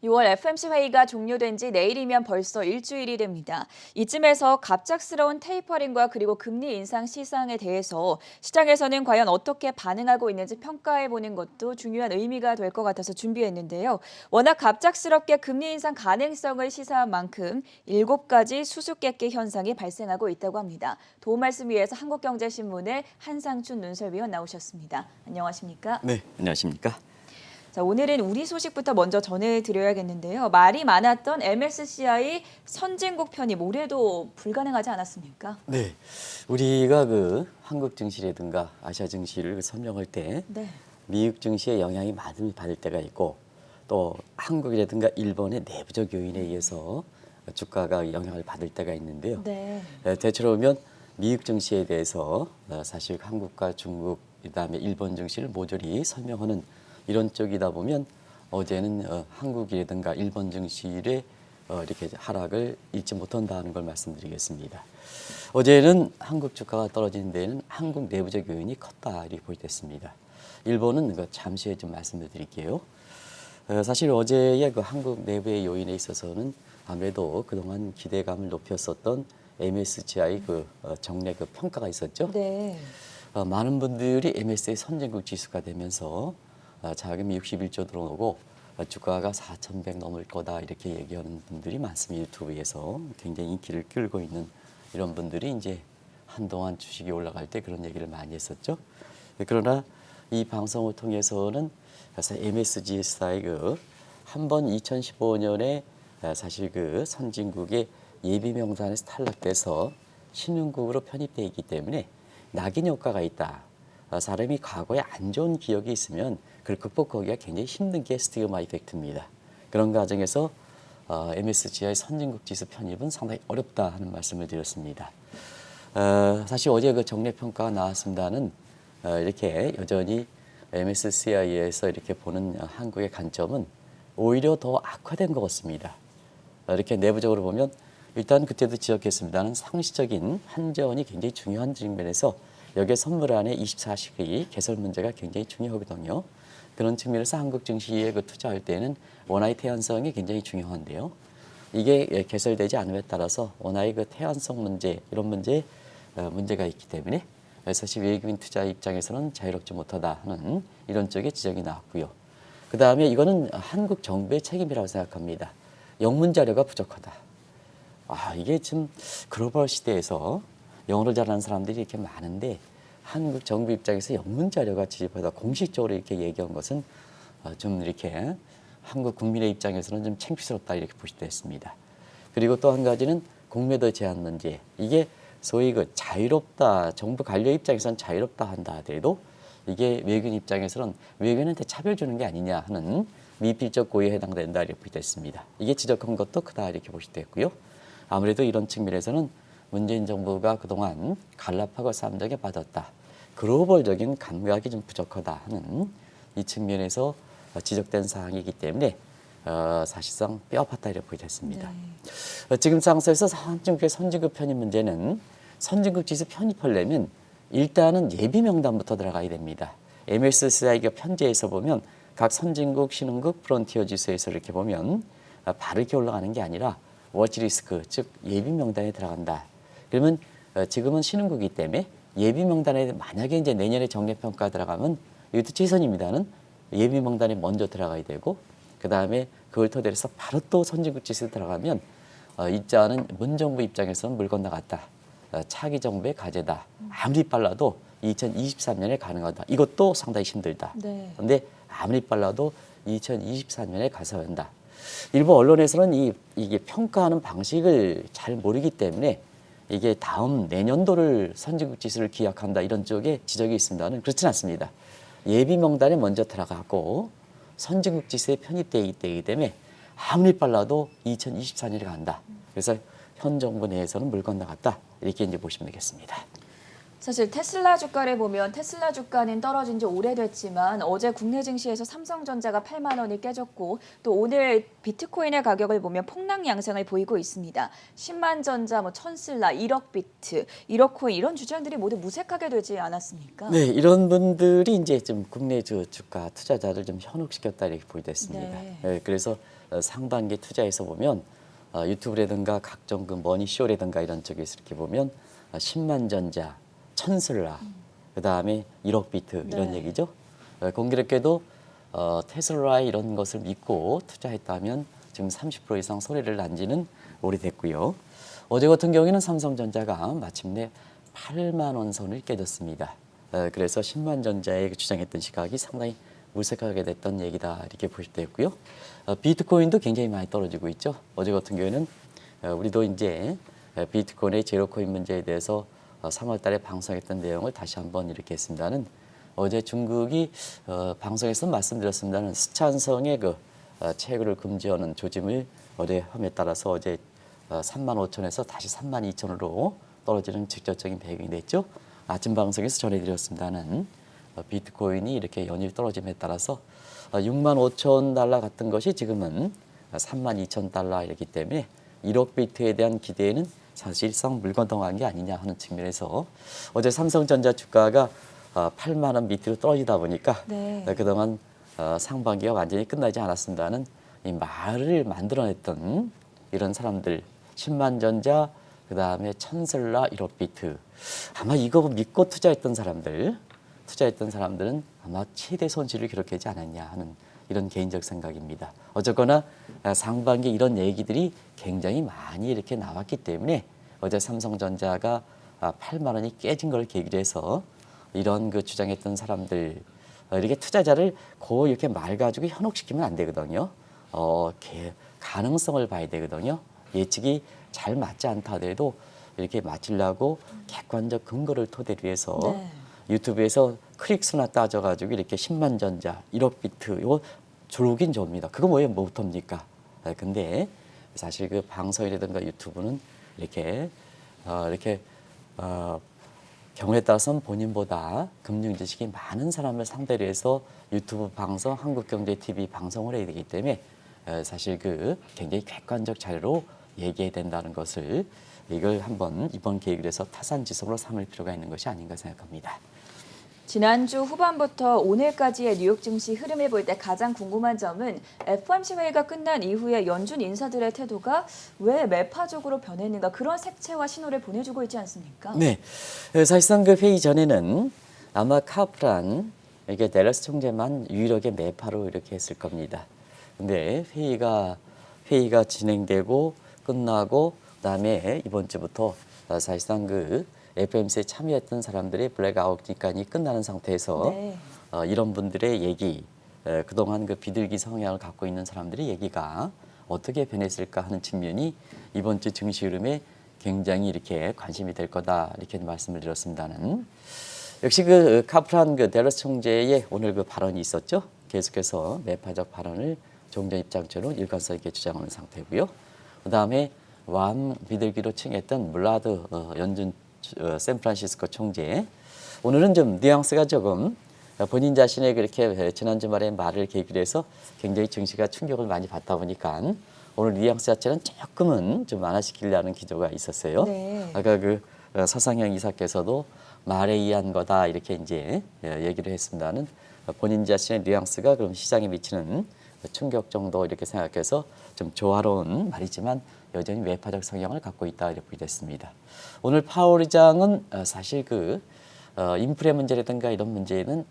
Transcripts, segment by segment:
6월 FMC 회의가 종료된 지 내일이면 벌써 일주일이 됩니다. 이쯤에서 갑작스러운 테이퍼링과 그리고 금리 인상 시상에 대해서 시장에서는 과연 어떻게 반응하고 있는지 평가해보는 것도 중요한 의미가 될 것 같아서 준비했는데요. 워낙 갑작스럽게 금리 인상 가능성을 시사한 만큼 7가지 수수께끼 현상이 발생하고 있다고 합니다. 도움 말씀 위해서 한국경제신문의 한상춘 논설위원 나오셨습니다. 안녕하십니까? 네, 안녕하십니까? 자, 오늘은 우리 소식부터 먼저 전해드려야겠는데요. 말이 많았던 MSCI 선진국 편입 올해도 불가능하지 않았습니까? 네, 우리가 한국 증시라든가 아시아 증시를 선정할 때 네. 미국 증시의 영향이 많이 받을 때가 있고 또 한국이라든가 일본의 내부적 요인에 의해서 주가가 영향을 받을 때가 있는데요. 네. 대체로 보면 미국 증시에 대해서 사실 한국과 중국 그다음에 일본 증시를 모조리 설명하는 이런 쪽이다 보면 어제는 한국이라든가 일본 증시의 이렇게 하락을 잊지 못한다는 걸 말씀드리겠습니다. 어제는 한국 주가가 떨어진 데에는 한국 내부적 요인이 컸다 이렇게 보여졌습니다. 일본은 잠시 후에 좀 말씀을 드릴게요. 사실 어제의 한국 내부의 요인에 있어서는 아무래도 그동안 기대감을 높였었던 MSCI 정례 평가가 있었죠. 네. 많은 분들이 MSCI 선진국 지수가 되면서 자금이 61조 들어오고 주가가 4,100 넘을 거다 이렇게 얘기하는 분들이 많습니다. 유튜브에서 굉장히 인기를 끌고 있는 이런 분들이 이제 한동안 주식이 올라갈 때 그런 얘기를 많이 했었죠. 그러나 이 방송을 통해서는 사실 MSCI 한번 2015년에 사실 선진국의 예비 명단에서 탈락돼서 신흥국으로 편입되어 있기 때문에 낙인 효과가 있다. 사람이 과거에 안 좋은 기억이 있으면 그걸 극복하기가 굉장히 힘든 게 스티그마 이펙트입니다. 그런 과정에서 MSCI 선진국 지수 편입은 상당히 어렵다 하는 말씀을 드렸습니다. 사실 어제 정례 평가가 나왔습니다는 이렇게 여전히 MSCI에서 이렇게 보는 한국의 관점은 오히려 더 악화된 것 같습니다. 이렇게 내부적으로 보면 일단 그때도 지적했습니다는 상시적인 한전이 굉장히 중요한 측면에서 여기에 선물안의 24시기 개설 문제가 굉장히 중요하거든요. 그런 측면에서 한국 증시에 투자할 때는 원화의 태연성이 굉장히 중요한데요. 이게 개설되지 않음에 따라서 원화의 태연성 문제 이런 문제가 있기 때문에 사실 외국인 투자 입장에서는 자유롭지 못하다 하는 이런 쪽의 지적이 나왔고요. 그 다음에 이거는 한국 정부의 책임이라고 생각합니다. 영문 자료가 부족하다. 이게 지금 글로벌 시대에서 영어를 잘하는 사람들이 이렇게 많은데 한국 정부 입장에서 영문 자료가 지집하다 공식적으로 이렇게 얘기한 것은 좀 이렇게 한국 국민의 입장에서는 좀 창피스럽다 이렇게 볼 수도 있습니다. 그리고 또 한 가지는 공매도 제한 문제. 이게 소위 자유롭다 정부 관료 입장에서는 자유롭다 한다 하더라도 이게 외국인 입장에서는 외국인한테 차별 주는 게 아니냐 하는 미필적 고의에 해당된다 이렇게 볼 수 있습니다. 이게 지적한 것도 크다 이렇게 볼 수도 있고요. 아무래도 이런 측면에서는 문재인 정부가 그동안 갈라파고스 함정에 빠졌다. 글로벌적인 감각이 좀 부족하다 하는 이 측면에서 지적된 사항이기 때문에 사실상 뼈아팠다 이렇게 보여졌습니다. 네. 지금 상황에서 선진국의 선진국 편입 문제는 선진국 지수 편입하려면 일단은 예비 명단부터 들어가야 됩니다. MSCI가 편제해서 보면 각 선진국, 신흥국, 프론티어 지수에서 이렇게 보면 바로 이렇게 올라가는 게 아니라 워치리스크, 즉 예비 명단에 들어간다. 그러면 지금은 신흥국이기 때문에 예비 명단에 만약에 이제 내년에 정례평가 들어가면 이것도 최선입니다는 예비 명단에 먼저 들어가야 되고 그 다음에 그걸 토대로 해서 바로 또 선진국 지수에 들어가면 이자는 문정부 입장에서는 물 건너갔다. 차기 정부의 과제다. 아무리 빨라도 2023년에 가능하다. 이것도 상당히 힘들다. 네. 그런데 아무리 빨라도 2024년에 가서 한다. 일부 언론에서는 이게 평가하는 방식을 잘 모르기 때문에 이게 다음 내년도를 선진국 지수를 기약한다 이런 쪽에 지적이 있습니다는 그렇진 않습니다. 예비 명단에 먼저 들어가고 선진국 지수에 편입되기 때문에 아무리 빨라도 2024년에 간다. 그래서 현 정부 내에서는 물 건너갔다. 이렇게 이제 보시면 되겠습니다. 사실 테슬라 주가를 보면 테슬라 주가는 떨어진 지 오래됐지만 어제 국내 증시에서 삼성전자가 8만 원이 깨졌고 또 오늘 비트코인의 가격을 보면 폭락 양상을 보이고 있습니다. 10만 전자, 천슬라, 1억 비트, 1억 코인 이런 주장들이 모두 무색하게 되지 않았습니까? 네, 이런 분들이 이제 좀 국내 주가 투자자를 좀 현혹시켰다 이렇게 보이겠습니다. 네. 네, 그래서 상반기 투자에서 보면 유튜브라든가 각종 그 머니쇼라든가 이런 쪽에서 이렇게 보면 10만 전자, 천슬라, 그 다음에 1억 비트 이런 네. 얘기죠. 공교롭게도 테슬라 이런 것을 믿고 투자했다면 지금 30% 이상 손해를 난 지는 오래됐고요. 어제 같은 경우에는 삼성전자가 마침내 8만 원 선을 깨졌습니다. 그래서 10만 전자에 주장했던 시각이 상당히 물색하게 됐던 얘기다 이렇게 보실 때 있고요. 비트코인도 굉장히 많이 떨어지고 있죠. 어제 같은 경우에는 우리도 이제 비트코인의 제로코인 문제에 대해서 3월 달에 방송했던 내용을 다시 한번 이렇게 했습니다는 어제 중국이 방송에서 말씀드렸습니다는 스촨성의 그 채굴을 금지하는 조짐을 어제 함에 따라서 어제 3만 5천에서 다시 3만 2천으로 떨어지는 직접적인 배경이 됐죠. 아침 방송에서 전해드렸습니다는 비트코인이 이렇게 연일 떨어짐에 따라서 6만 5천 달러 같은 것이 지금은 3만 2천 달러이기 때문에 1억 비트에 대한 기대에는 사실상 물건덩어한 게 아니냐 하는 측면에서 어제 삼성전자 주가가 8만 원 밑으로 떨어지다 보니까 네. 그동안 상반기가 완전히 끝나지 않았습니다는 이 말을 만들어냈던 이런 사람들 10만 전자 그다음에 천슬라 1억 비트 아마 이거 믿고 투자했던 사람들은 아마 최대 손실을 기록하지 않았냐 하는 이런 개인적 생각입니다. 어쨌거나 상반기 이런 얘기들이 굉장히 많이 이렇게 나왔기 때문에 어제 삼성전자가 8만 원이 깨진 걸 계기로 해서 이런 그 주장했던 사람들 이렇게 투자자를 고 이렇게 말 가지고 현혹시키면 안 되거든요. 가능성을 봐야 되거든요. 예측이 잘 맞지 않다 하더라도 이렇게 맞추려고 객관적 근거를 토대로 해서 네. 유튜브에서 클릭 수나 따져가지고 이렇게 10만 전자, 1억 비트 이거 좋긴 좋습니다. 그거 뭐예요? 뭐부터입니까? 근데 사실 그 방송이라든가 유튜브는 이렇게 경우에 따라서는 본인보다 금융 지식이 많은 사람을 상대로 해서 유튜브 방송, 한국경제TV 방송을 해야 되기 때문에 사실 그 굉장히 객관적 자료로 얘기해야 된다는 것을 이걸 한번 이번 계획을 해서 타산지석으로 삼을 필요가 있는 것이 아닌가 생각합니다. 지난주 후반부터 오늘까지의 뉴욕 증시 흐름을 볼 때 가장 궁금한 점은 FOMC 회의가 끝난 이후에 연준 인사들의 태도가 왜 매파적으로 변했는가 그런 색채와 신호를 보내주고 있지 않습니까? 네, 사실상 그 회의 전에는 아마 카프란 이게 댈러스 총재만 유일하게 매파로 이렇게 했을 겁니다. 근데 회의가 진행되고 끝나고 그다음에 이번 주부터 사실상 그 FOMC에 참여했던 사람들이 블랙아웃 기간이 끝나는 상태에서 네. 이런 분들의 얘기, 그동안 그 비둘기 성향을 갖고 있는 사람들의 얘기가 어떻게 변했을까 하는 측면이 이번 주 증시 흐름에 굉장히 이렇게 관심이 될 거다 이렇게 말씀을 드렸습니다는 역시 그 카프란 그 댈러스 총재의 오늘 그 발언이 있었죠. 계속해서 매파적 발언을 종전 입장처럼 일관성 있게 주장하는 상태고요. 그다음에 왕 비둘기로 칭했던 물라드 연준 샌프란시스코 총재 오늘은 좀 뉘앙스가 조금 본인 자신의 그렇게 지난 주말에 말을 계기로 해서 굉장히 증시가 충격을 많이 받다 보니까 오늘 뉘앙스 자체는 조금은 좀 완화시키려는 기조가 있었어요. 네. 아까 그 서상영 이사께서도 말에 의한 거다 이렇게 이제 얘기를 했습니다는 본인 자신의 뉘앙스가 그럼 시장에 미치는 충격 정도 이렇게 생각해서 좀 조화로운 말이지만 여전히 매파적 성향을 갖고 있다 이렇게 됐습니다. 오늘 파월 의장은 사실 그 인플레 문제라든가 이런 문제는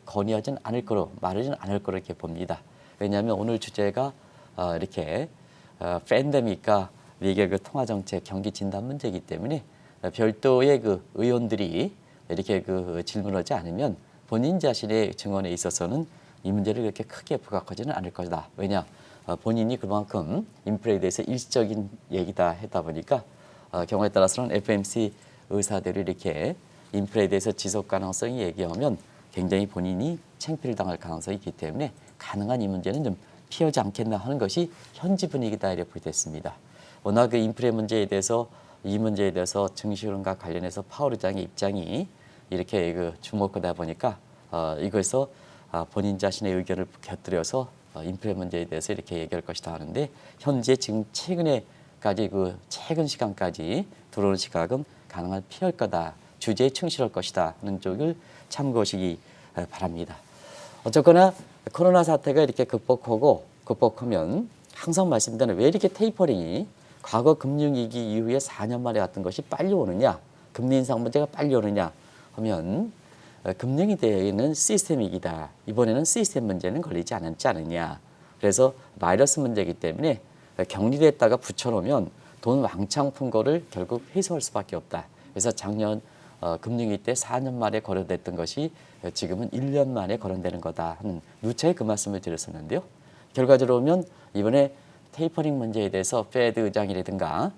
건의하진 않을 거로 말하지는 않을 거로 이렇게 봅니다. 왜냐하면 오늘 주제가 이렇게 팬데믹과 미국의 그 통화 정책 경기 진단 문제이기 때문에 별도의 그 의원들이 이렇게 그 질문하지 않으면 본인 자신의 증언에 있어서는 이 문제를 그렇게 크게 부각하지는 않을 것이다. 왜냐? 본인이 그만큼 인플레에 대해서 일시적인 얘기다 했다 보니까 경우에 따라서는 FOMC 의사들이 이렇게 인플레에 대해서 지속 가능성이 얘기하면 굉장히 본인이 창피를 당할 가능성이 있기 때문에 가능한 이 문제는 좀 피하지 않겠나 하는 것이 현지 분위기다 이렇게 됐습니다. 워낙 그 인플레 문제에 대해서 이 문제에 대해서 증시 흐름과 관련해서 파월 의장의 입장이 이렇게 그 주목하다 보니까 이거에서 본인 자신의 의견을 곁들여서 인플레 문제에 대해서 이렇게 얘기할 것이다 하는데 현재 지금 최근에까지 그 최근 시간까지 들어오는 시각은 가능한 피할 거다. 주제에 충실할 것이다 하는 쪽을 참고하시기 바랍니다. 어쨌거나 코로나 사태가 이렇게 극복하면 항상 말씀드리는 왜 이렇게 테이퍼링이 과거 금융위기 이후에 4년 만에 왔던 것이 빨리 오느냐, 금리 인상 문제가 빨리 오느냐 하면 금융이 되는 시스템이기다. 이번에는 시스템 문제는 걸리지 않았지 않느냐. 그래서 바이러스 문제이기 때문에 격리됐다가 붙여놓으면 돈 왕창 푼 거를 결국 회수할 수밖에 없다. 그래서 작년 금융위 때 4년 만에 거론됐던 것이 지금은 1년 만에 거론되는 거다 하는 누차에 그 말씀을 드렸었는데요. 결과적으로 보면 이번에 테이퍼링 문제에 대해서 페드 의장이라든가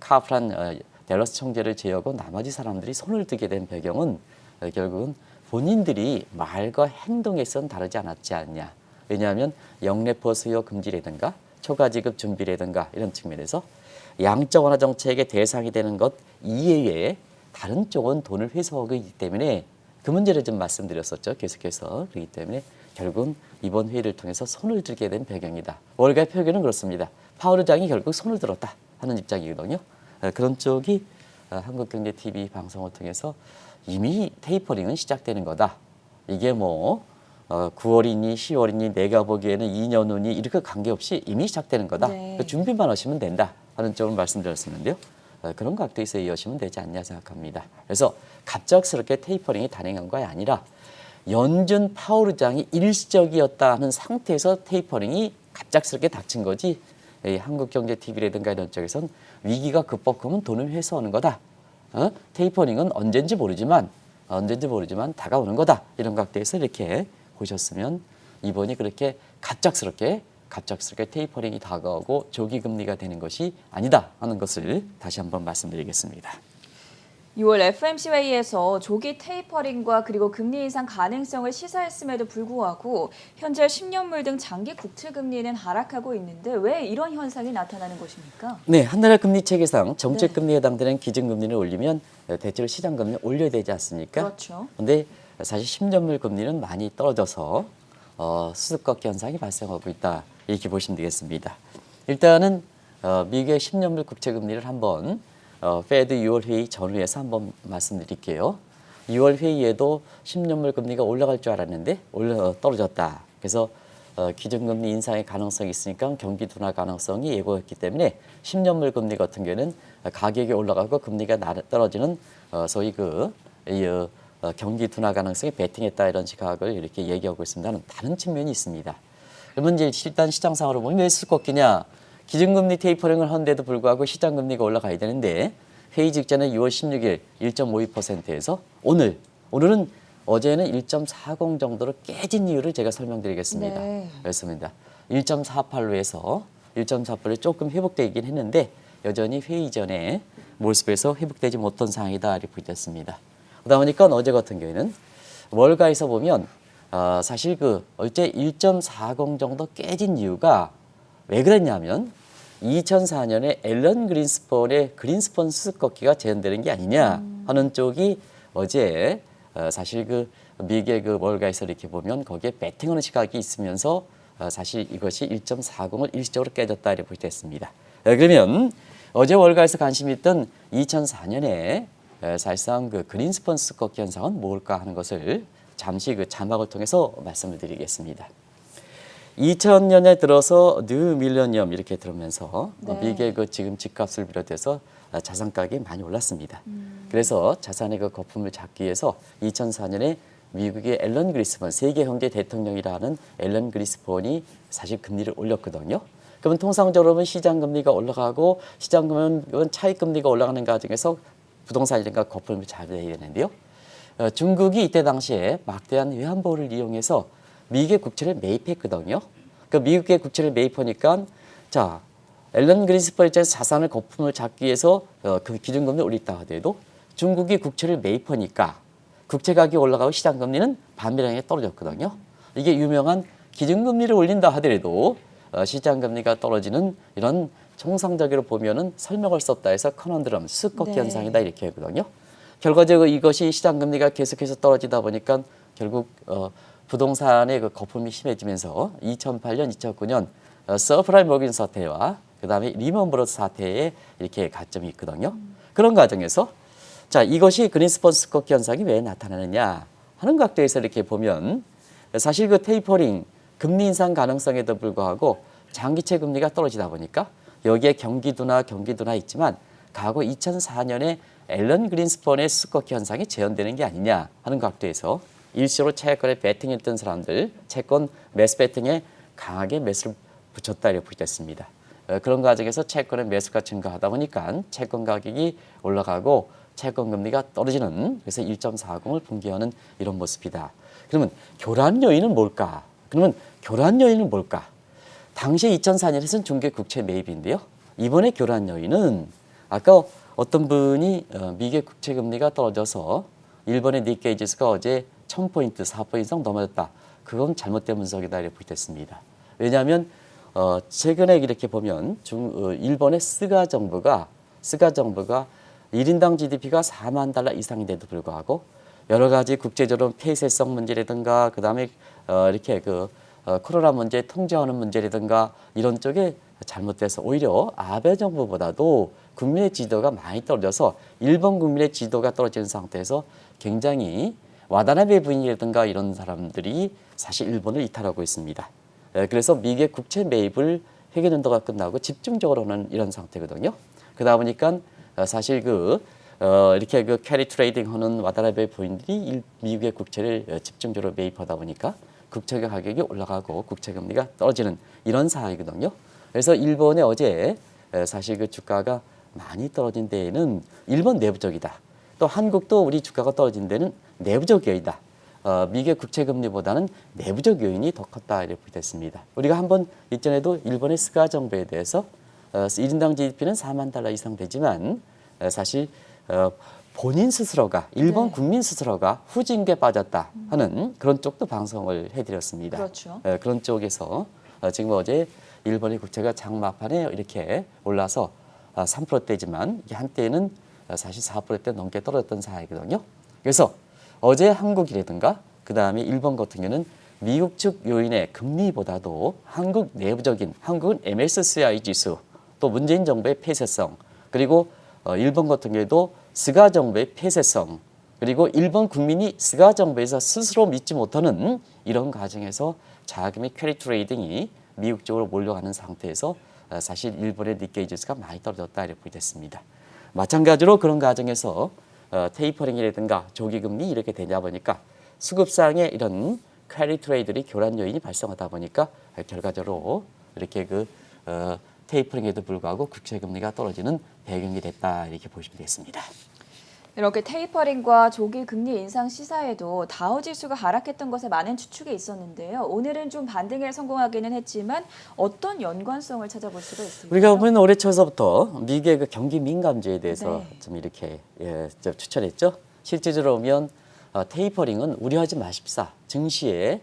카프란 댈러스 총재를 제외하고 나머지 사람들이 손을 들게 된 배경은 결국은 본인들이 말과 행동에선 다르지 않았지 않냐. 왜냐하면 영래포 수요 금지라든가 초과 지급 준비라든가 이런 측면에서 양적 완화 정책의 대상이 되는 것 이외에 다른 쪽은 돈을 회수하고 있기 때문에 그 문제를 좀 말씀드렸었죠. 계속해서. 그렇기 때문에 결국은 이번 회의를 통해서 손을 들게 된 배경이다. 월가의 표현은 그렇습니다. 파월 의장이 결국 손을 들었다 하는 입장이거든요. 그런 쪽이 한국경제TV 방송을 통해서 이미 테이퍼링은 시작되는 거다. 이게 뭐 9월이니 10월이니 내가 보기에는 2년 후니 이렇게 관계없이 이미 시작되는 거다. 네. 준비만 하시면 된다 하는 쪽을 말씀드렸었는데요. 그런 각도에서 이어지면 되지 않냐 생각합니다. 그래서 갑작스럽게 테이퍼링이 단행한 것이 아니라 연준 파월 의장이 일시적이었다 하는 상태에서 테이퍼링이 갑작스럽게 닥친 거지. 한국경제TV라든가 이런 쪽에서는 위기가 극복하면 돈을 회수하는 거다. 테이퍼링은 언젠지 모르지만 다가오는 거다. 이런 각도에서 이렇게 보셨으면 이번이 그렇게 갑작스럽게 테이퍼링이 다가오고 조기 금리가 되는 것이 아니다 하는 것을 다시 한번 말씀드리겠습니다. 6월 FOMC 회의에서 조기 테이퍼링과 그리고 금리 인상 가능성을 시사했음에도 불구하고 현재 10년물 등 장기 국채 금리는 하락하고 있는데 왜 이런 현상이 나타나는 것입니까? 네, 한 나라 금리 체계상 정책 금리에 해당되는 기준 금리를 올리면 대체로 시장 금리를 올려야 되지 않습니까? 그렇죠. 그런데 사실 10년물 금리는 많이 떨어져서 수습꺾기 현상이 발생하고 있다. 이렇게 보시면 되겠습니다. 일단은 미국의 10년물 국채 금리를 한번 페드 6월 회의 전후에서 한번 말씀드릴게요. 6월 회의에도 10년물 금리가 올라갈 줄 알았는데 떨어졌다. 그래서 기준금리 인상의 가능성이 있으니까 경기 둔화 가능성이 예고했기 때문에 10년물 금리 같은 경우에는 가격이 올라가고 금리가 떨어지는 소위 경기 둔화 가능성에 베팅했다 이런 시각을 이렇게 얘기하고 있습니다는 다른 측면이 있습니다. 그러면 이제 일단 시장상으로 보면 왜 수습꺾기냐? 기준금리 테이퍼링을 하는데도 불구하고 시장금리가 올라가야 되는데 회의 직전에 6월 16일 1.52%에서 오늘은 어제는 1.40 정도로 깨진 이유를 제가 설명드리겠습니다. 네. 그렇습니다. 1.48로 해서 1.48로 조금 회복되긴 했는데 여전히 회의 전에 모습에서 회복되지 못한 상황이다 이렇게 보였습니다. 그러다 보니까 어제 같은 경우에는 월가에서 보면 사실 어제 1.40 정도 깨진 이유가 왜 그랬냐면 2004년에 앨런 그린스펀의 그린스펀 수습꺾기가 재현되는 게 아니냐 하는 쪽이 어제 사실 미국의 월가에서 이렇게 보면 거기에 배팅하는 시각이 있으면서 사실 이것이 1.40을 일시적으로 깨졌다 이렇게 보였습니다. 그러면 어제 월가에서 관심이 있던 2004년에 사실상 그린스펀 수습꺾기 현상은 뭘까 하는 것을 잠시 자막을 통해서 말씀을 드리겠습니다. 2000년에 들어서 뉴 밀레니엄 이렇게 들으면서 네. 미국의 지금 집값을 비롯해서 자산 가격이 많이 올랐습니다. 그래서 자산의 거품을 잡기 위해서 2004년에 미국의 앨런 그리스펀 세계 경제 대통령이라는 앨런 그리스펀이 사실 금리를 올렸거든요. 그러면 통상적으로 보면 시장 금리가 올라가고 시장 금리는 차익 금리가 올라가는 과정에서 부동산이라든가 거품을 잡아야 되는데요. 중국이 이때 당시에 막대한 외환보호를 이용해서 미국의 국채를 매입했거든요. 그 미국의 국채를 매입하니까 앨런 그린스펀 입장에서 자산을 거품을 잡기 위해서 그 기준금리를 올렸다 하더라도 중국이 국채를 매입하니까 국채 가격이 올라가고 시장 금리는 반비례하게 떨어졌거든요. 이게 유명한 기준금리를 올린다 하더라도 시장 금리가 떨어지는 이런 총상적으로 보면은 설명할 수 없다 해서 커넌드럼 수습꺾기 네. 현상이다 이렇게 하거든요. 결과적으로 이것이 시장 금리가 계속해서 떨어지다 보니까 결국 부동산의 거품이 심해지면서 2008년, 2009년 서프라임 모긴 사태와 그다음에 리먼 브러스 사태에 이렇게 가점이 있거든요. 그런 과정에서 이것이 그린스펀 수습꺾기 현상이 왜 나타나느냐 하는 각도에서 이렇게 보면 사실 테이퍼링 금리 인상 가능성에도 불구하고 장기채 금리가 떨어지다 보니까 여기에 경기도나 있지만 과거 2004년에 앨런 그린스펀의 수거키 현상이 재현되는 게 아니냐 하는 각도에서 일시로 채권에 베팅했던 사람들, 채권 매수 베팅에 강하게 매수를 붙였다 이렇게 보겠습니다. 그런 과정에서 채권의 매수가 증가하다 보니까 채권 가격이 올라가고 채권 금리가 떨어지는, 그래서 1.40을 붕괴하는 이런 모습이다. 그러면 교란 요인은 뭘까? 당시 2004년에서는 중개 국채 매입인데요. 이번에 교란 요인은 아까 어떤 분이 미국의 국채 금리가 떨어져서 일본의 니케이 지수가 어제 1000포인트, 4포인트 이상 넘어졌다. 그건 잘못된 분석이다 이렇게 보겠습니다. 왜냐하면 최근에 이렇게 보면 일본의 스가 정부가 1인당 GDP가 4만 달러 이상인데도 불구하고 여러 가지 국제적으로 폐쇄성 문제라든가 그다음에 이렇게 코로나 문제 통제하는 문제라든가 이런 쪽에 잘못돼서 오히려 아베 정부보다도 국민의 지지도가 많이 떨어져서 일본 국민의 지지도가 떨어지는 상태에서 굉장히 와다나베 부인이라든가 이런 사람들이 사실 일본을 이탈하고 있습니다. 그래서 미국의 국채 매입을 회계연도가 끝나고 집중적으로 하는 이런 상태거든요. 그러다 보니까 사실 이렇게 캐리 트레이딩 하는 와다나베 부인들이 미국의 국채를 집중적으로 매입하다 보니까 국채 가격이 올라가고 국채 금리가 떨어지는 이런 상황이거든요. 그래서 일본의 어제 사실 주가가 많이 떨어진 데에는 일본 내부적이다. 또 한국도 우리 주가가 떨어진 데는 내부적 요인이다. 미국의 국채 금리보다는 내부적 요인이 더 컸다 이렇게 됐습니다. 우리가 한번 이전에도 일본의 스가 정부에 대해서 1인당 GDP는 4만 달러 이상 되지만 사실 본인 스스로가 일본 국민 스스로가 후진국에 빠졌다 하는 그런 쪽도 방송을 해드렸습니다. 그렇죠. 그런 쪽에서 지금 어제 일본의 국채가 장막판에 이렇게 올라서 3%대지만 한때는 사실 4%대 넘게 떨어졌던 상황이거든요. 그래서 어제 한국이라든가 그다음에 일본 같은 경우는 미국 측 요인의 금리보다도 한국 내부적인 한국은 MSCI 지수 또 문재인 정부의 폐쇄성 그리고 일본 같은 경우에도 스가 정부의 폐쇄성 그리고 일본 국민이 스가 정부에서 스스로 믿지 못하는 이런 과정에서 자금의 캐리 트레이딩이 미국 쪽으로 몰려가는 상태에서 사실 일본의 니케이 지수가 많이 떨어졌다 이렇게 됐습니다. 마찬가지로 그런 과정에서 테이퍼링이라든가 조기금리 이렇게 되냐 보니까 수급상의 이런 캐리 트레이드들이 교란 요인이 발생하다 보니까 결과적으로 이렇게 테이퍼링에도 불구하고 국채 금리가 떨어지는 배경이 됐다 이렇게 보시면 되겠습니다. 이렇게 테이퍼링과 조기 금리 인상 시사에도 다우 지수가 하락했던 것에 많은 추측이 있었는데요. 오늘은 좀 반등에 성공하기는 했지만 어떤 연관성을 찾아볼 수가 있을까요? 우리가 보면 올해 초서부터 미국의 경기 민감주에 대해서 네. 좀 이렇게 좀 추천했죠. 실질적으로 보면 테이퍼링은 우려하지 마십사. 증시에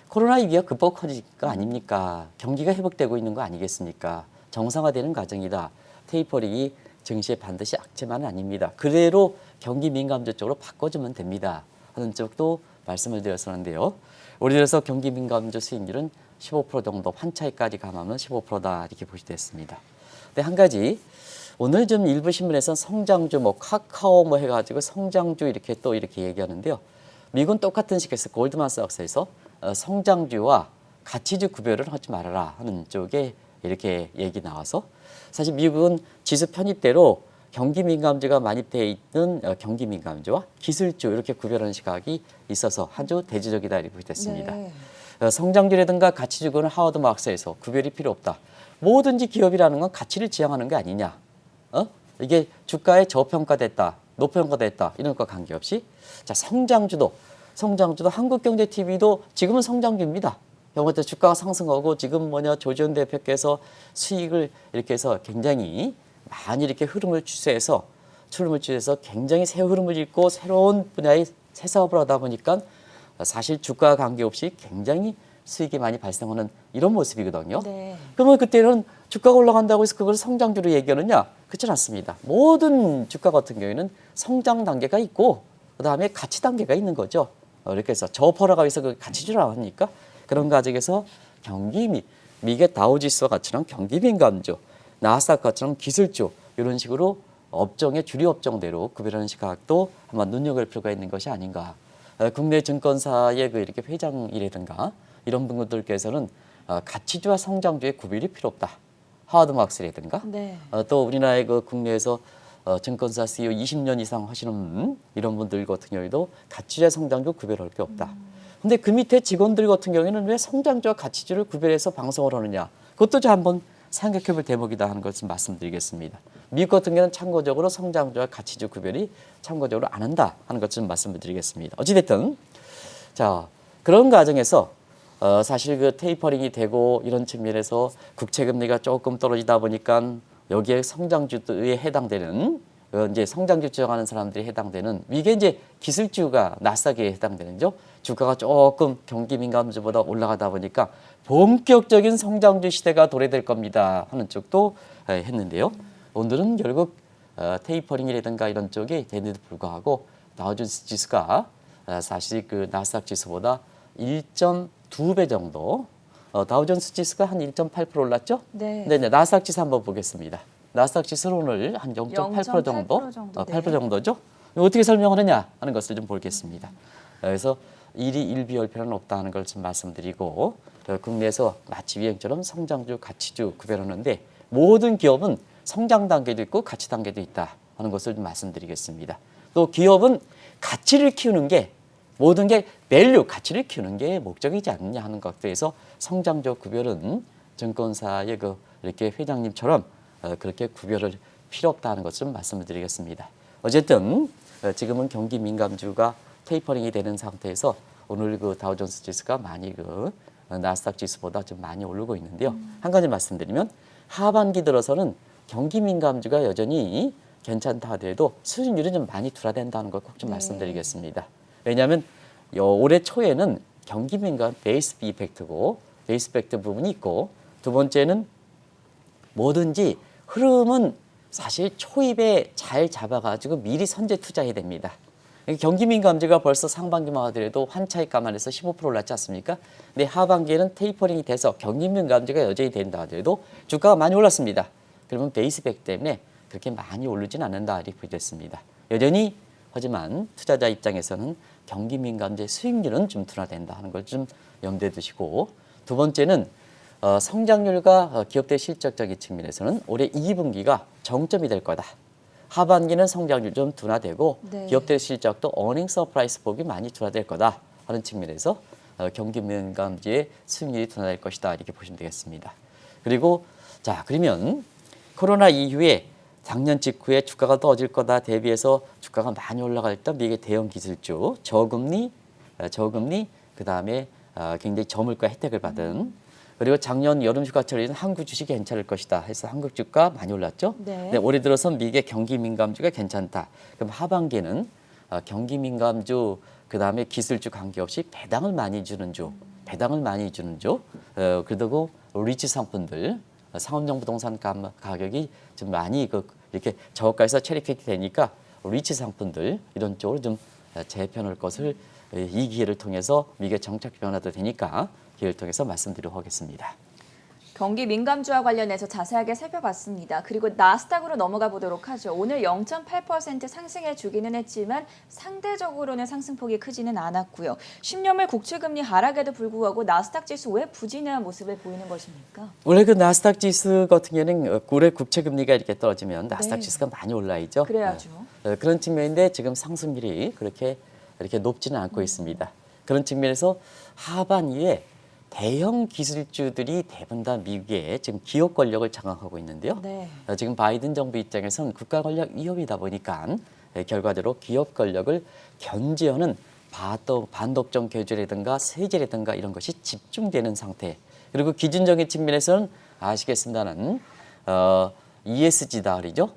코로나 위기가 극복하는 거 아닙니까? 경기가 회복되고 있는 거 아니겠습니까? 정상화되는 과정이다. 테이퍼링이 증시에 반드시 악재만은 아닙니다. 그대로 경기 민감주 쪽으로 바꿔주면 됩니다. 하는 쪽도 말씀을 드렸었는데요. 우리 들어서 경기 민감주 수익률은 15% 정도, 환차익까지 감하면 15%다 이렇게 보시됐습니다. 근데 한 가지 오늘 좀 일부 신문에서 성장주 카카오 해가지고 성장주 이렇게 또 이렇게 얘기하는데요. 미국은 똑같은 식에서 골드만삭스에서 성장주와 가치주 구별을 하지 말아라 하는 쪽에 이렇게 얘기 나와서 사실 미국은 지수 편입대로 경기 민감주가 많이 돼 있는 경기 민감주와 기술주 이렇게 구별하는 시각이 있어서 아주 대조적이다 이렇게 됐습니다. 네. 성장주라든가 가치주는 하워드 마크스에서 구별이 필요 없다. 뭐든지 기업이라는 건 가치를 지향하는 게 아니냐. 이게 주가에 저평가됐다, 높평가됐다 이런 것과 관계없이 자 성장주도 한국경제TV도 지금은 성장주입니다. 영화 때 주가가 상승하고 지금 조지현 대표께서 수익을 이렇게 해서 굉장히 많이 이렇게 흐름을 취해서 굉장히 새 흐름을 잇고 새로운 분야의 새 사업을 하다 보니까 사실 주가와 관계없이 굉장히 수익이 많이 발생하는 이런 모습이거든요. 네. 그러면 그때는 주가가 올라간다고 해서 그걸 성장주로 얘기하느냐? 그렇지 않습니다. 모든 주가 같은 경우에는 성장 단계가 있고 그다음에 가치 단계가 있는 거죠. 이렇게 해서 저퍼라고 해서 그 가치주라고 합니까? 그런 과정에서 미국의 다우지수와 같이는 경기 민감주, 나스닥처럼 기술주 이런 식으로 업종의 주류 업종대로 구별하는 시각도 한번 눈여겨볼 필요가 있는 것이 아닌가. 국내 증권사의 이렇게 회장이라든가 이런 분들께서는 가치주와 성장주의 구별이 필요 없다. 하워드 막스라든가 네. 또 우리나라의 그 국내에서 증권사 CEO 20년 이상 하시는 이런 분들 같은 경우에도 가치주와 성장주 구별할 게 없다. 근데 그 밑에 직원들 같은 경우에는 왜 성장주와 가치주를 구별해서 방송을 하느냐. 그것도 좀 한번 생각해 볼 대목이다 하는 것을 말씀드리겠습니다. 미국 같은 경우는 참고적으로 성장주와 가치주 구별이 참고적으로 안 한다 하는 것을 말씀을 드리겠습니다. 어찌됐든 자 그런 과정에서 사실 그 테이퍼링이 되고 이런 측면에서 국채금리가 조금 떨어지다 보니까 여기에 성장주에 해당되는 이제 성장주 추정하는 사람들이 해당되는 이게 이제 기술주가 나스닥에 해당되는죠. 주가가 조금 경기 민감주보다 올라가다 보니까 본격적인 성장주 시대가 도래될 겁니다 하는 쪽도 했는데요. 오늘은 결국 테이퍼링이라든가 이런 쪽이 되는데도 불구하고 다우존스 지수가 사실 그 나스닥 지수보다 1.2배 정도 다우존스 지수가 한 1.8% 올랐죠? 네. 네, 나스닥 지수 한번 보겠습니다. 나스닥 지수는 오늘 한 0.8% 정도, 8% 정도죠. 어떻게 설명하느냐 하는 것을 좀 보겠습니다. 그래서 일이 일비열편은 없다는 걸 좀 말씀드리고 국내에서 마치 유행처럼 성장주, 가치주 구별하는데 모든 기업은 성장 단계도 있고 가치 단계도 있다 하는 것을 좀 말씀드리겠습니다. 또 기업은 가치를 키우는 게 모든 게 밸류, 가치를 키우는 게 목적이지 않느냐 하는 것들에서 성장주 구별은 증권사의 그 이렇게 회장님처럼 그렇게 구별을 필요 없다는 것을 말씀을 드리겠습니다. 어쨌든 지금은 경기 민감주가 테이퍼링이 되는 상태에서 오늘 그 다우존스 지수가 많이 그 나스닥 지수보다 좀 많이 오르고 있는데요. 한 가지 말씀드리면 하반기 들어서는 경기 민감주가 여전히 괜찮다 하더라도 수익률이 좀 많이 둔화된다는 걸 꼭 좀 말씀드리겠습니다. 왜냐하면 올해 초에는 경기 민감 베이스 이펙트고 베이스 이펙트 부분이 있고 두 번째는 뭐든지 흐름은 사실 초입에 잘 잡아가지고 미리 선제 투자해야 됩니다. 경기 민감주가 벌써 상반기만 하더라도 환차익 감안해서 15% 올랐지 않습니까? 근데 하반기에는 테이퍼링이 돼서 경기 민감주가 여전히 된다 하더라도 주가가 많이 올랐습니다. 그러면 베이스 백 때문에 그렇게 많이 오르진 않는다 이렇게 보여졌습니다. 여전히 하지만 투자자 입장에서는 경기 민감주의 수익률은 좀 둔화된다 하는 걸 좀 염두에 두시고 두 번째는 성장률과 기업들 실적적인 측면에서는 올해 2분기가 정점이 될 거다. 하반기는 성장률 좀 둔화되고 네. 기업들 실적도 어닝 서프라이즈 폭이 많이 둔화될 거다 하는 측면에서 경기 민감주의 수익률이 둔화될 것이다 이렇게 보시면 되겠습니다. 그리고 자 그러면 코로나 이후에 작년 직후에 주가가 떨어질 거다 대비해서 주가가 많이 올라갈 때 미국의 대형 기술주 저금리 그다음에 굉장히 저물가 혜택을 받은 그리고 작년 여름 휴가철에는 한국 주식이 괜찮을 것이다 해서 한국 주가 많이 올랐죠. 네. 네, 올해 들어서 미국의 경기 민감주가 괜찮다. 그럼 하반기에는 경기 민감주 그다음에 기술주 관계없이 배당을 많이 주는 주, 그리고 리츠 상품들 상업용 부동산 가격이 좀 많이 이렇게 저가에서 체리픽이 되니까 리츠 상품들 이런 쪽으로 좀 재편할 것을 이 기회를 통해서 미국의 정책 변화도 되니까 기회를 통해서 말씀드리도록 하겠습니다. 경기 민감주와 관련해서 자세하게 살펴봤습니다. 그리고 나스닥으로 넘어가 보도록 하죠. 오늘 0.8% 상승해 주기는 했지만 상대적으로는 상승폭이 크지는 않았고요. 10년물 국채금리 하락에도 불구하고 나스닥 지수 왜 부진한 모습을 보이는 것입니까? 원래 그 나스닥 지수 같은 경우는 올해 국채 금리가 이렇게 떨어지면 나스닥 네. 지수가 많이 올라야죠. 그래야죠. 그런 측면인데 지금 상승률이 이렇게 높지는 않고 있습니다. 그런 측면에서 하반기에 대형 기술주들이 대부분 다 미국의 지금 기업 권력을 장악하고 있는데요. 네. 지금 바이든 정부 입장에서는 국가 권력 위협이다 보니까 결과적으로 기업 권력을 견제하는 반독점 규제라든가 세제라든가 이런 것이 집중되는 상태. 그리고 기준적인 측면에서는 아시겠습니다는 ESG다 그러죠.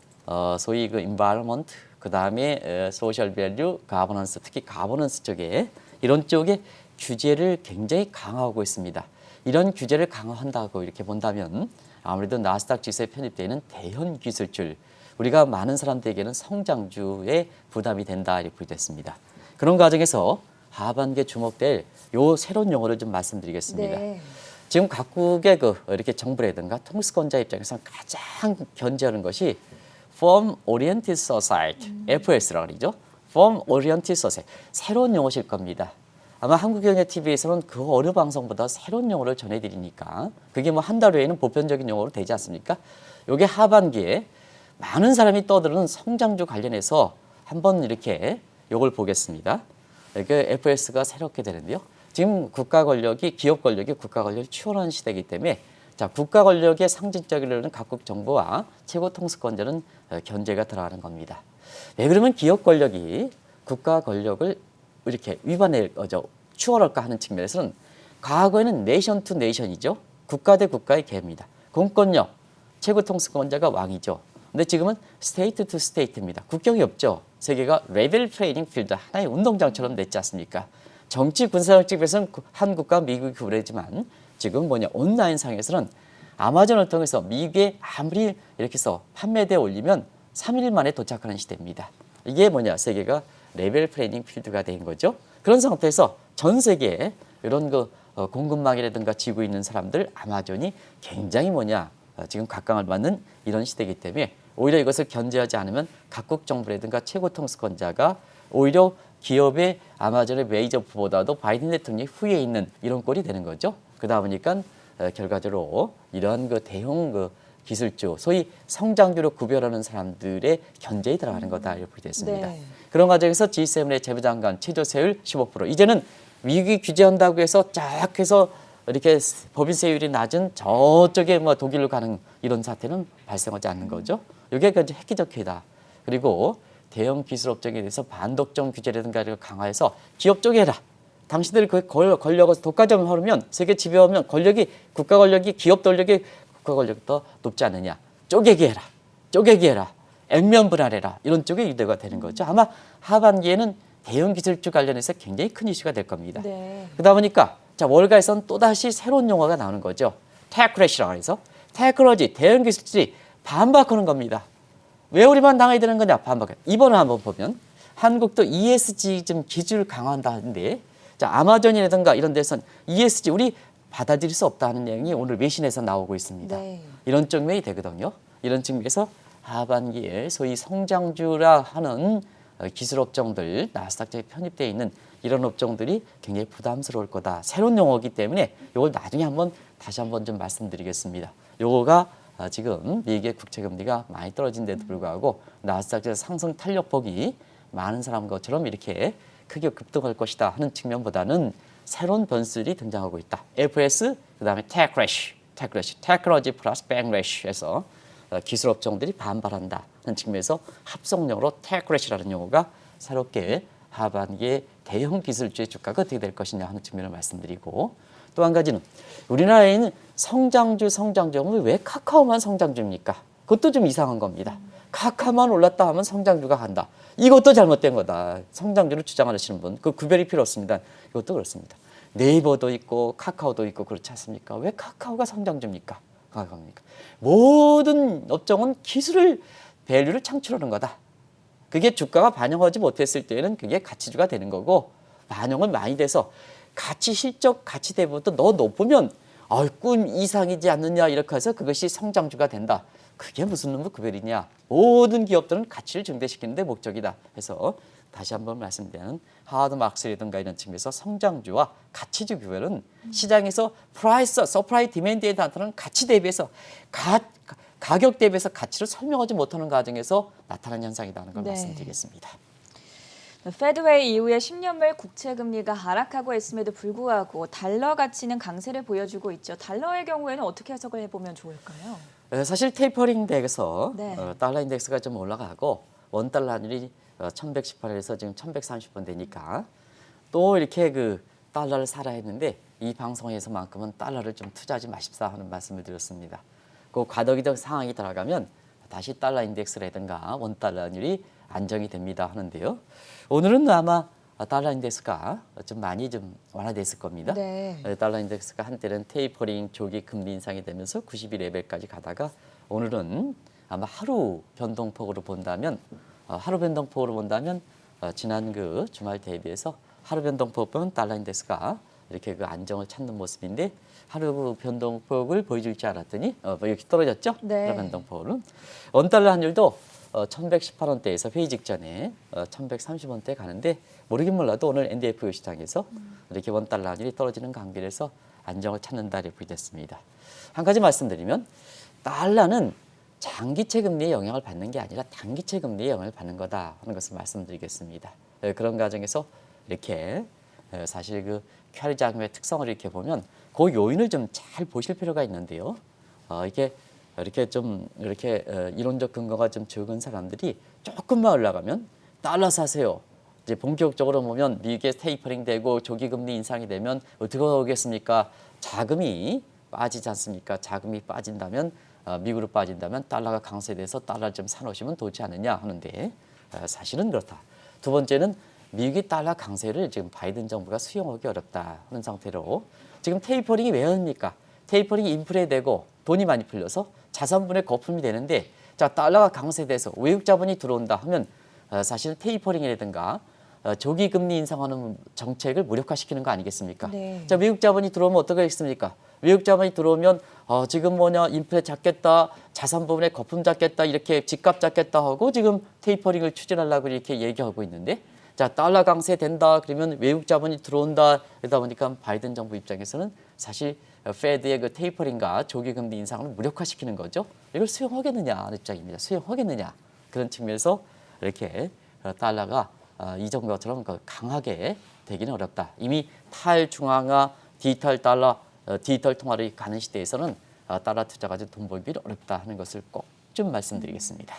소위 그 environment 그다음에 social value, governance 특히 가버넌스 쪽에 이런 쪽에 규제를 굉장히 강화하고 있습니다. 이런 규제를 강화한다고 이렇게 본다면 아무래도 나스닥 지수에 편입되는 대형 기술줄 우리가 많은 사람들에게는 성장주에 부담이 된다 이렇게 보여졌습니다. 그런 과정에서 하반기에 주목될 요 새로운 용어를 좀 말씀드리겠습니다. 네. 지금 각국의 이렇게 정부라든가 통수권자 입장에서 가장 견제하는 것이 Firm Oriented Society, FS라고 그러죠. Firm Oriented Society. 새로운 용어실 겁니다. 아마 한국경제TV에서는 그 어느 방송보다 새로운 용어를 전해드리니까 그게 뭐 한 달 후에는 보편적인 용어로 되지 않습니까? 요게 하반기에 많은 사람이 떠드는 성장주 관련해서 한번 이렇게 요걸 보겠습니다. 이게 FS가 새롭게 되는데요. 지금 국가 권력이 기업 권력이 국가 권력을 추월하는 시대이기 때문에 자, 국가 권력의 상징적이려는 각국 정부와 최고 통수권자는 견제가 들어가는 겁니다. 왜 그러면 기업 권력이 국가 권력을 이렇게 추월할까 하는 측면에서는 과거에는 네이션 투 네이션이죠. 국가 대 국가의 계입니다. 공권력, 최고 통수권자가 왕이죠. 근데 지금은 스테이트 투 스테이트입니다. 국경이 없죠. 세계가 레벨 플레이잉 필드 하나의 운동장처럼 됐지 않습니까? 정치 군사적 측면에서는 한국과 미국이 구분되지만 지금 온라인상에서는 아마존을 통해서 미국에 아무리 이렇게 해서 판매되어 올리면 3일 만에 도착하는 시대입니다. 이게 세계가 레벨 플레이잉 필드가 된 거죠. 그런 상태에서 전 세계에 이런 공급망이라든가 지고 있는 사람들 아마존이 굉장히 지금 각광을 받는 이런 시대이기 때문에 오히려 이것을 견제하지 않으면 각국 정부라든가 최고 통수권자가 오히려 기업의 아마존의 메이저보다도 바이든 대통령이 후에 있는 이런 꼴이 되는 거죠. 그러다 보니까 결과적으로 이러한 대형 기술주, 소위 성장주로 구별하는 사람들의 견제에 들어가는 거다 이렇게 됐습니다. 네. 그런 과정에서 G7의 재무장관 최저 세율 15%. 이제는 미국이 규제한다고 해서 쫙 해서 이렇게 법인 세율이 낮은 저쪽에 독일로 가는 이런 사태는 발생하지 않는 거죠. 이게 획기적 기회다. 그리고 대형 기술업종에 대해서 반독점 규제라든가 이걸 강화해서 기업 쪽에 해라. 당신들이 그 권력을 독과점을 하면 세계 지배하면 국가 권력이 기업 권력이 국가 권력이 더 높지 않느냐. 쪼개기 해라. 쪼개기 해라. 액면 분할해라. 이런 쪽에 유도가 되는 거죠. 아마 하반기에는 대형 기술주 관련해서 굉장히 큰 이슈가 될 겁니다. 네. 그러다 보니까 월가에서는 또다시 새로운 용어가 나오는 거죠. 테크래시라고 해서 테크놀로지, 대형 기술들이 반박하는 겁니다. 왜 우리만 당해야 되는 거냐? 반박해. 이번에 한번 보면 한국도 ESG 좀 기준을 강화한다는데 아마존이라든가 이런 데서는 ESG 우리 받아들일 수 없다는 내용이 오늘 외신에서 나오고 있습니다. 네. 이런 측면이 되거든요. 이런 측면에서 하반기에 소위 성장주라 하는 기술 업종들, 나스닥에 편입되어 있는 이런 업종들이 굉장히 부담스러울 거다. 새로운 용어이기 때문에 이걸 나중에 다시 한번 좀 말씀드리겠습니다. 요거가 지금 미국의 국채 금리가 많이 떨어진데도 불구하고 나스닥에서 상승 탄력폭이 많은 사람 것처럼 이렇게 크게 급등할 것이다 하는 측면보다는 새로운 변수들이 등장하고 있다. FS, 그다음에 테크놀로지 플러스 백래시에서 기술 업종들이 반발한다 하는 측면에서 합성용어로 테크래시라는 용어가 새롭게 하반기에 대형 기술주의 주가가 어떻게 될 것이냐 하는 측면을 말씀드리고 또 한 가지는 우리나라에 있는 성장주 하면 왜 카카오만 성장주입니까? 그것도 좀 이상한 겁니다. 카카오만 올랐다 하면 성장주가 간다. 이것도 잘못된 거다. 성장주를 주장하시는 분, 그 구별이 필요 없습니다. 이것도 그렇습니다. 네이버도 있고 카카오도 있고 그렇지 않습니까? 왜 카카오가 성장주입니까? 모든 업종은 기술을 밸류를 창출하는 거다. 그게 주가가 반영하지 못했을 때는 그게 가치주가 되는 거고 반영은 많이 돼서 실적 가치 대비보다 더 높으면 꿈 이상이지 않느냐 이렇게 해서 그것이 성장주가 된다. 그게 무슨 놈의 구별이냐. 모든 기업들은 가치를 증대시키는 데 목적이다. 해서 다시 한번 말씀드리는 하워드 막스라든가 이런 측면에서 성장주와 가치주 구별은 시장에서 서프라이 디맨드에 나타나는 가치 대비해서 가격 대비해서 가치를 설명하지 못하는 과정에서 나타나는 현상이라는 걸 네. 말씀드리겠습니다. 페드웨이 이후에 10년물 국채 금리가 하락하고 있음에도 불구하고 달러 가치는 강세를 보여주고 있죠. 달러의 경우에는 어떻게 해석을 해보면 좋을까요? 사실 테이퍼링 덱에서 네. 달러 인덱스가 좀 올라가고 원달러 환율이 1118에서 지금 1130원 되니까 또 이렇게 달러를 사라 했는데 이 방송에서만큼은 달러를 좀 투자하지 마십사 하는 말씀을 드렸습니다. 그 과도기적 상황이 들어가면 다시 달러 인덱스라든가 원달러 환율이 안정이 됩니다 하는데요. 오늘은 아마 달러 인덱스가 좀 많이 좀 완화됐을 겁니다. 네. 달러 인덱스가 한때는 테이퍼링 조기 금리 인상이 되면서 92레벨까지 가다가 오늘은 아마 하루 변동폭으로 본다면 지난 주말 대비해서 하루 변동폭 보면 달러 인덱스가 이렇게 안정을 찾는 모습인데 하루 변동폭을 보여줄 줄 알았더니 이렇게 떨어졌죠. 네. 하루 변동폭은 원달러 환율도 1118원대에서 회의 직전에 1130원대 가는데 모르긴 몰라도 오늘 NDF 시장에서 이렇게 원달러 환율이 떨어지는 관계에서 안정을 찾는다 이렇게 됐습니다. 한 가지 말씀드리면 달러는 장기채 금리의 영향을 받는 게 아니라 단기채 금리의 영향을 받는 거다 하는 것을 말씀드리겠습니다. 그런 과정에서 이렇게 사실 그 큐아르 자금의 특성을 이렇게 보면 그 요인을 좀 잘 보실 필요가 있는데요. 이게 이렇게 좀 이렇게 이론적 근거가 좀 적은 사람들이 조금만 올라가면 달러 사세요. 이제 본격적으로 보면 미국의 테이퍼링 되고 조기 금리 인상이 되면 어떻게 오겠습니까? 자금이 빠지지 않습니까? 자금이 빠진다면 미국으로 빠진다면 달러가 강세돼서 달러를 좀 사놓으시면 좋지 않느냐 하는데 사실은 그렇다. 두 번째는 미국의 달러 강세를 지금 바이든 정부가 수용하기 어렵다 하는 상태로 지금 테이퍼링이 왜 합니까? 테이퍼링이 인플레되고 돈이 많이 풀려서 자산분의 거품이 되는데 자 달러가 강세돼서 외국 자본이 들어온다 하면 사실 테이퍼링이라든가 조기 금리 인상하는 정책을 무력화시키는 거 아니겠습니까? 네. 자 외국 자본이 들어오면 어떻게 하겠습니까? 외국 자본이 들어오면 지금 뭐냐 인플레 잡겠다, 자산 부분에 거품 잡겠다, 이렇게 집값 잡겠다 하고 지금 테이퍼링을 추진하려고 이렇게 얘기하고 있는데 자 달러 강세 된다 그러면 외국 자본이 들어온다 그러다 보니까 바이든 정부 입장에서는 사실 페드의 그 테이퍼링과 조기 금리 인상을 무력화시키는 거죠. 이걸 수용하겠느냐 하는 입장입니다. 수용하겠느냐 그런 측면에서 이렇게 달러가 이전 것처럼 강하게 되기는 어렵다. 이미 탈중앙화 디지털 달러, 디지털 통화를 가는 시대에서는 달러 투자 가지고 돈 벌기는 어렵다 하는 것을 꼭 좀 말씀드리겠습니다.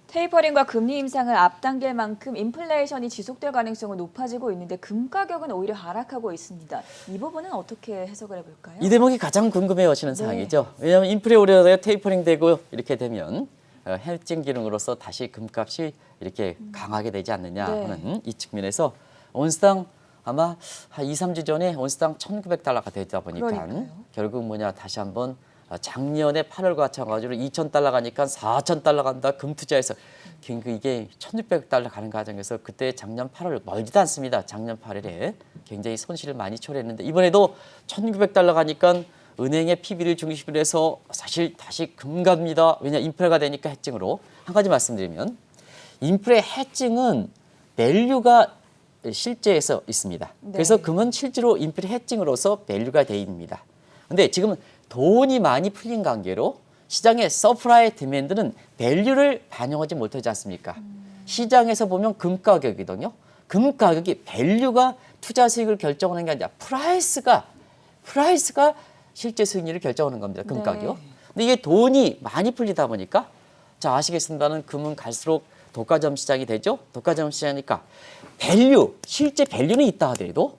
테이퍼링과 금리 인상을 앞당길 만큼 인플레이션이 지속될 가능성은 높아지고 있는데 금 가격은 오히려 하락하고 있습니다. 이 부분은 어떻게 해석을 해볼까요? 이 대목이 가장 궁금해하시는 사항이죠. 왜냐하면 인플레 우려가 테이퍼링 되고 이렇게 되면 헤징 기능으로서 다시 금값이 이렇게 강하게 되지 않느냐 하는 이 측면에서 온스당 아마 한 2, 3주 전에 온스당 1,900달러가 되다 보니까 그러니까요. 결국 뭐냐 다시 한번 작년에 8월과 마찬가지로 2,000달러 가니까 4,000달러 간다. 금 투자해서 이게 1,600달러 가는 과정에서 그때 작년 8월 멀지도 않습니다. 작년 8월에 굉장히 손실을 많이 초래했는데 이번에도 1,900달러 가니까 은행의 PB를 중심으로 해서 사실 다시 금 갑니다. 왜냐 인플레가 되니까 해칭으로 한 가지 말씀드리면 인플레 해칭은 밸류가 실제에서 있습니다. 네. 그래서 금은 실제로 인플레 해칭으로서 밸류가 돼 있습니다. 근데 지금 돈이 많이 풀린 관계로 시장의 서프라이 디맨드는 밸류를 반영하지 못하지 않습니까? 시장에서 보면 금 가격이거든요. 금 가격이 밸류가 투자 수익을 결정하는 게 아니라 프라이스가 실제 수익률을 결정하는 겁니다. 금 네. 가격. 근데 이게 돈이 많이 풀리다 보니까 자 아시겠습니다는 금은 갈수록 독과점 시장이 되죠. 독과점 시장이니까 밸류 실제 밸류는 있다 하더라도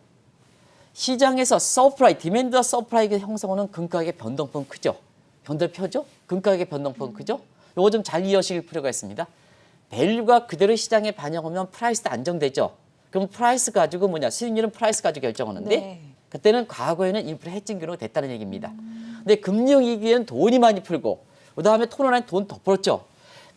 시장에서 서프라이, 디맨드와 서프라이가 형성하는 금 가격의 변동폭은 크죠. 변동표죠. 금 가격의 변동폭은 크죠. 이거 좀 잘 이해하실 필요가 있습니다. 밸류가 그대로 시장에 반영하면 프라이스도 안정되죠. 그럼 프라이스 가지고 뭐냐 수익률은 프라이스 가지고 결정하는데 네. 그때는 과거에는 인플레 해칭 기로가 됐다는 얘기입니다. 근데 금융위기에는 돈이 많이 풀고 그다음에 토론 안에 돈 더 풀었죠.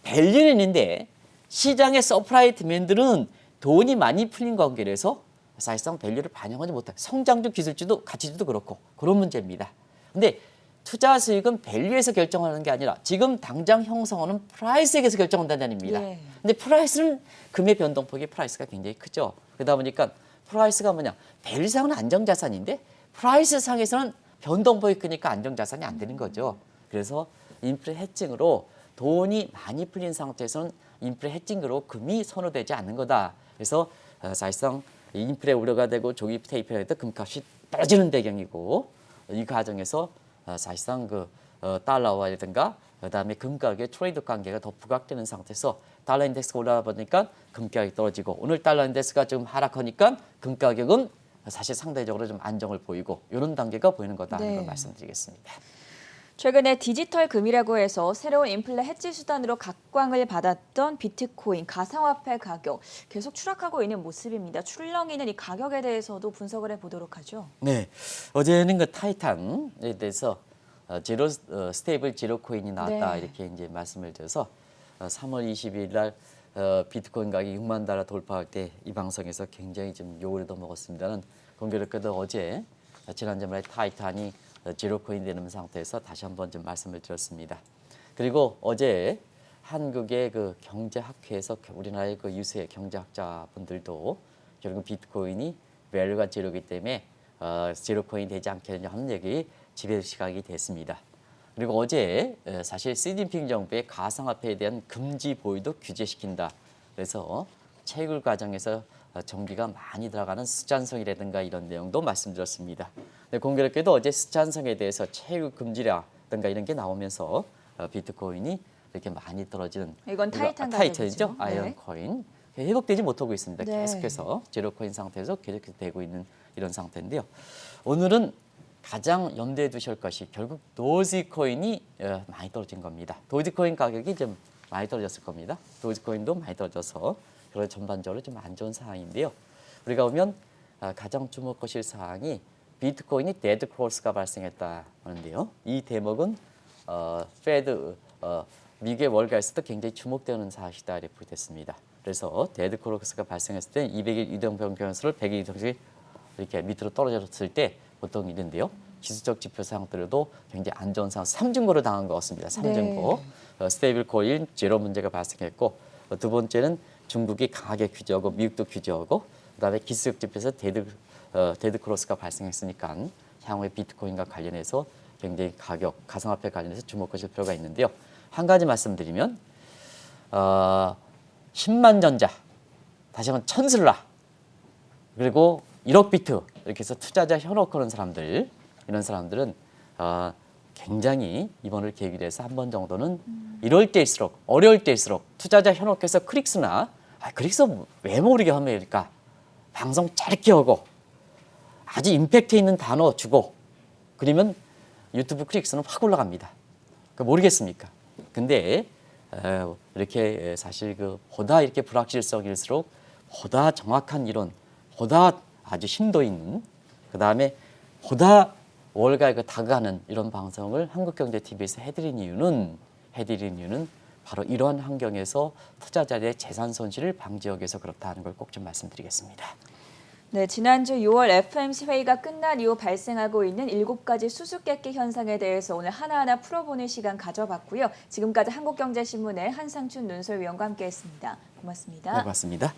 밸류는 있는데 시장의 서프라이 디맨드는 돈이 많이 풀린 관계라서 사실상 밸류를 반영하지 못한 성장주, 기술주도 가치주도 그렇고 그런 문제입니다. 근데 투자 수익은 밸류에서 결정하는 게 아니라 지금 당장 형성하는 프라이스에서 결정한다는 얘기입니다. 네. 근데 프라이스는 금의 변동폭이 프라이스가 굉장히 크죠. 그러다 보니까 프라이스가 뭐냐 밸류상은 안정자산인데 프라이스 상에서는 변동폭이 크니까 안정자산이 안 되는 거죠. 그래서 인플레 해칭으로 돈이 많이 풀린 상태에서는 인플레 해칭으로 금이 선호되지 않는 거다. 그래서 사실상 인플레 우려가 되고 조기 테이퍼링 때 금값이 떨어지는 배경이고 이 과정에서 사실상 그 달러와라든가 그다음에 금 가격의 트레이드 관계가 더 부각되는 상태에서 달러 인덱스가 올라가 보니까 금 가격이 떨어지고 오늘 달러 인덱스가 좀 하락하니까 금 가격은 사실 상대적으로 좀 안정을 보이고 이런 단계가 보이는 거다 하는 걸 말씀드리겠습니다. 최근에 디지털 금이라고 해서 새로운 인플레 해지 수단으로 각광을 받았던 비트코인, 가상화폐 가격 계속 추락하고 있는 모습입니다. 출렁이는 이 가격에 대해서도 분석을 해보도록 하죠. 네, 어제는 그 타이탄에 대해서 스테이블 제로 코인이 나왔다 네. 이렇게 이제 말씀을 드려서 3월 22일 날 비트코인 가격이 6만 달러 돌파할 때 이 방송에서 굉장히 좀 욕을 얻어먹었습니다는 공교롭게도 어제 지난주말에 타이탄이 제로 코인 되는 상태에서 다시 한번 좀 말씀을 드렸습니다. 그리고 어제 한국의 그 경제학회에서 우리나라의 그 유수의 경제학자분들도 결국 비트코인이 밸류가 제로이기 때문에 제로 코인 되지 않겠느냐 하는 얘기 지배 시각이 됐습니다. 그리고 어제 사실 시진핑 정부의 가상화폐에 대한 금지 보유도 규제시킨다. 그래서 채굴 과정에서 정비가 많이 들어가는 습찬성이라든가 이런 내용도 말씀드렸습니다. 근데 공교롭게도 어제 습찬성에 대해서 채굴 금지라든가 이런 게 나오면서 비트코인이 이렇게 많이 떨어지는 이건 타이탄 타이탄이죠. 가격이죠. 아이언 네. 코인 회복되지 못하고 있습니다. 네. 계속해서 제로 코인 상태에서 계속 되고 있는 이런 상태인데요. 오늘은 가장 염두에 두실 것이 결국 도지코인이 많이 떨어진 겁니다. 도지코인 가격이 좀 많이 떨어졌을 겁니다. 도지코인도 많이 떨어져서 그런 전반적으로 좀 안 좋은 상황인데요. 우리가 보면 가장 주목하실 사항이 비트코인이 데드 크로스가 발생했다는데요. 이 대목은 페드 미국의 월가에서도 굉장히 주목되는 사실이다 이렇게 됐습니다. 그래서 데드 크로스가 발생했을 때 200일 이동평 변수를 100일 이동씩 이렇게 밑으로 떨어졌을 때 보통 이런데요. 지수적 지표 상태로도 굉장히 안 좋은 상황, 삼중고를 당한 것 같습니다. 삼중고. 스테이블 코인 제로 문제가 발생했고 두 번째는 중국이 강하게 규제하고 미국도 규제하고 그다음에 기술적 지표에서 데드 크로스가 발생했으니까 향후에 비트코인과 관련해서 굉장히 가격, 가상화폐 관련해서 주목하실 필요가 있는데요. 한 가지 말씀드리면 10만 전자, 다시 한번 천슬라, 그리고 1억 비트 이렇게 해서 투자자 현혹하는 사람들 이런 사람들은 굉장히 이번을 계기로 해서 한 번 정도는 이럴 때일수록 어려울 때일수록 투자자 현혹해서 클릭수나 클릭수 왜 모르게 하면 될까 방송 짧게 하고 아주 임팩트 있는 단어 주고 그러면 유튜브 클릭수는 확 올라갑니다. 모르겠습니까? 근데 이렇게 사실 보다 이렇게 불확실성일수록 보다 정확한 이론, 보다 아주 심도 있는 그 다음에 보다 월가에 다가가는 이런 방송을 한국경제TV에서 해드린 이유는 바로 이러한 환경에서 투자자들의 재산 손실을 방지하기 위해서 그렇다는 걸 꼭 좀 말씀드리겠습니다. 네, 지난주 6월 FOMC 회의가 끝난 이후 발생하고 있는 7가지 수수께끼 현상에 대해서 오늘 하나하나 풀어보는 시간 가져봤고요. 지금까지 한국경제신문의 한상춘 논설위원과 함께했습니다. 고맙습니다. 네, 고맙습니다.